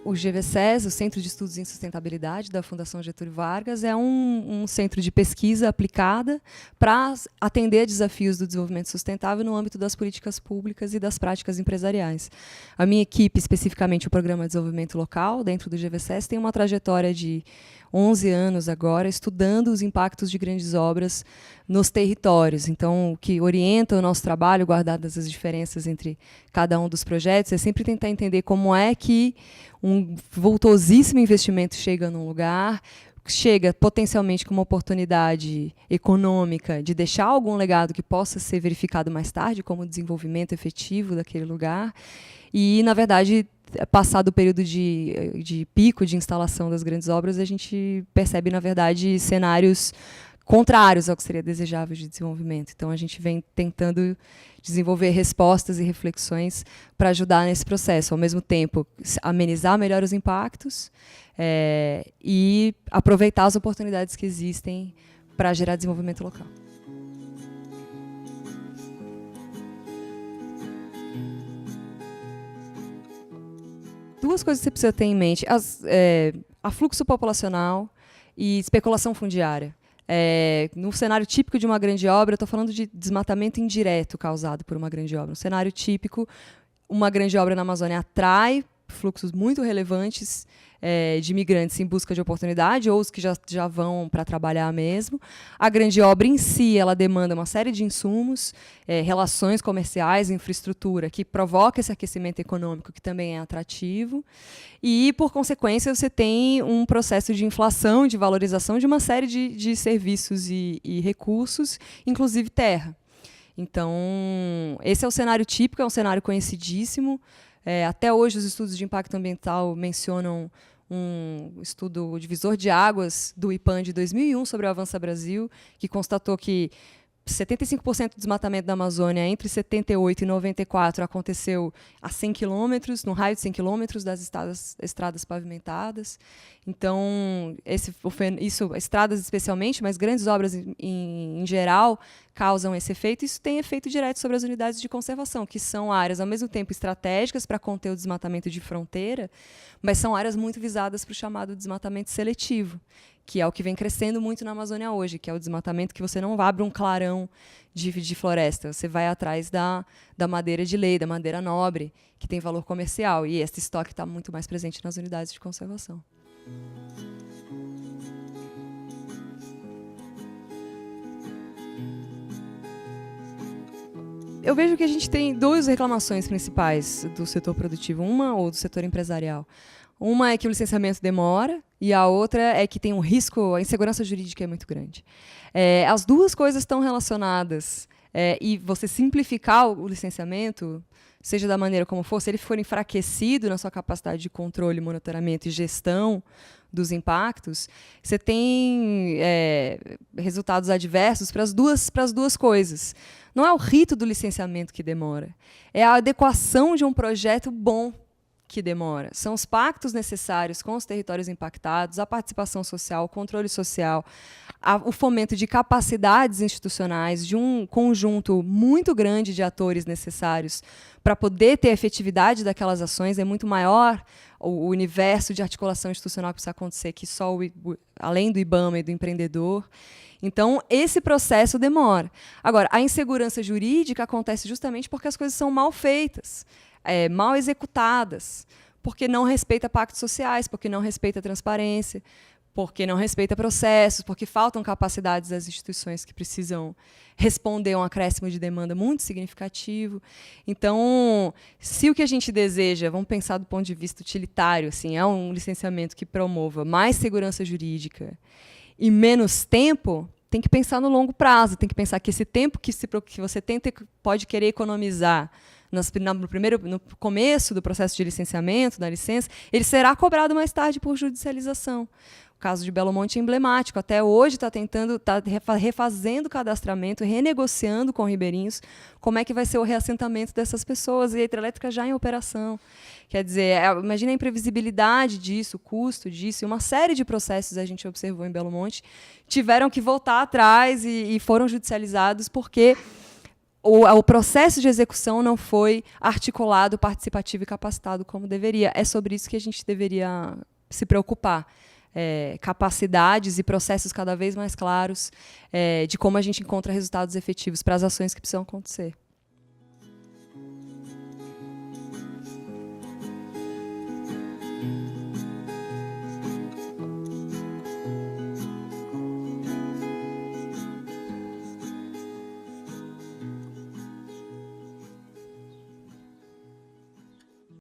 O GVSES, o Centro de Estudos em Sustentabilidade da Fundação Getúlio Vargas, é um centro de pesquisa aplicada para atender desafios do desenvolvimento sustentável no âmbito das políticas públicas e das práticas empresariais. A minha equipe, especificamente o Programa de Desenvolvimento Local, dentro do GVSES, tem uma trajetória de 11 anos agora, estudando os impactos de grandes obras nos territórios. Então, o que orienta o nosso trabalho, guardadas as diferenças entre cada um dos projetos, é sempre tentar entender como é que um vultosíssimo investimento chega num lugar, chega potencialmente com uma oportunidade econômica de deixar algum legado que possa ser verificado mais tarde como desenvolvimento efetivo daquele lugar. E, na verdade, passado o período de pico de instalação das grandes obras, a gente percebe, na verdade, cenários contrários ao que seria desejável de desenvolvimento. Então, a gente vem tentando desenvolver respostas e reflexões para ajudar nesse processo, ao mesmo tempo amenizar melhor os impactos e aproveitar as oportunidades que existem para gerar desenvolvimento local. Duas coisas que você precisa ter em mente: afluxo populacional e especulação fundiária. No cenário típico de uma grande obra, eu estou falando de desmatamento indireto causado por uma grande obra. No cenário típico, uma grande obra na Amazônia atrai fluxos muito relevantes de imigrantes em busca de oportunidade, ou os que já vão para trabalhar mesmo. A grande obra em si, ela demanda uma série de insumos, relações comerciais, infraestrutura, que provoca esse aquecimento econômico, que também é atrativo. E, por consequência, você tem um processo de inflação, de valorização de uma série de serviços e recursos, inclusive terra. Então, esse é o cenário típico, é um cenário conhecidíssimo. Até hoje, os estudos de impacto ambiental mencionam um estudo divisor de águas do IPAN de 2001 sobre o Avança Brasil, que constatou que 75% do desmatamento da Amazônia entre 78 e 94 aconteceu a 100 quilômetros, no raio de 100 quilômetros das estradas pavimentadas. Então, estradas especialmente, mas grandes obras em geral, causam esse efeito. Isso tem efeito direto sobre as unidades de conservação, que são áreas, ao mesmo tempo, estratégicas para conter o desmatamento de fronteira, mas são áreas muito visadas para o chamado desmatamento seletivo, que é o que vem crescendo muito na Amazônia hoje, que é o desmatamento que você não abre um clarão de floresta, você vai atrás da madeira de lei, da madeira nobre, que tem valor comercial, e esse estoque está muito mais presente nas unidades de conservação. Eu vejo que a gente tem duas reclamações principais do setor produtivo, uma ou do setor empresarial. Uma é que o licenciamento demora e a outra é que tem um risco, a insegurança jurídica é muito grande. As duas coisas estão relacionadas e você simplificar o licenciamento, seja da maneira como for, se ele for enfraquecido na sua capacidade de controle, monitoramento e gestão dos impactos, você tem resultados adversos para as duas coisas. Não é o rito do licenciamento que demora, é a adequação de um projeto bom que demora. São os pactos necessários com os territórios impactados, a participação social, o controle social, o fomento de capacidades institucionais, de um conjunto muito grande de atores necessários para poder ter a efetividade daquelas ações. É muito maior o universo de articulação institucional que precisa acontecer que só além do IBAMA e do empreendedor. Então, esse processo demora. Agora, a insegurança jurídica acontece justamente porque as coisas são mal feitas, mal executadas, porque não respeita pactos sociais, porque não respeita a transparência, porque não respeita processos, porque faltam capacidades das instituições que precisam responder a um acréscimo de demanda muito significativo. Então, se o que a gente deseja, vamos pensar do ponto de vista utilitário, assim, é um licenciamento que promova mais segurança jurídica e menos tempo, tem que pensar no longo prazo, tem que pensar que esse tempo que você pode querer economizar no começo do processo de licenciamento, da licença, ele será cobrado mais tarde por judicialização. O caso de Belo Monte é emblemático. Até hoje está refazendo o cadastramento, renegociando com ribeirinhos como é que vai ser o reassentamento dessas pessoas, e a hidrelétrica já em operação. Quer dizer, imagina a imprevisibilidade disso, o custo disso, e uma série de processos a gente observou em Belo Monte tiveram que voltar atrás e foram judicializados porque o processo de execução não foi articulado, participativo e capacitado como deveria. É sobre isso que a gente deveria se preocupar. Capacidades e processos cada vez mais claros de como a gente encontra resultados efetivos para as ações que precisam acontecer.